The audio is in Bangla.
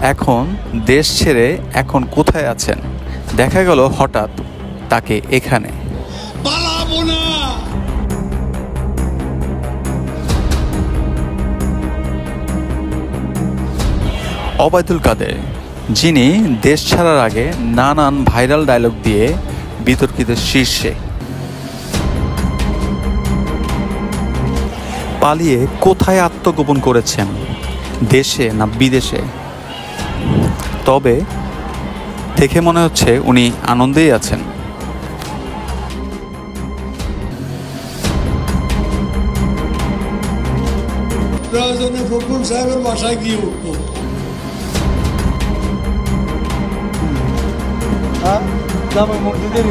এখন দেশ ছেড়ে এখন কোথায় আছেন? দেখা গেল হঠাৎ তাকে এখানে। পালাবো না। ওবায়দুল কাদের, যিনি দেশ ছাড়ার আগে নানান ভাইরাল ডায়লগ দিয়ে বিতর্কিত শীর্ষে। পালিয়ে কোথায় আত্মগোপন করেছেন, দেশে না বিদেশে? তবে দেখে মনে হচ্ছে উনি আনন্দেই আছেন। প্রয়োজনে ফখরুল সাহেবের বাসায় গিয়ে উঠবো। জামাই মসজিদের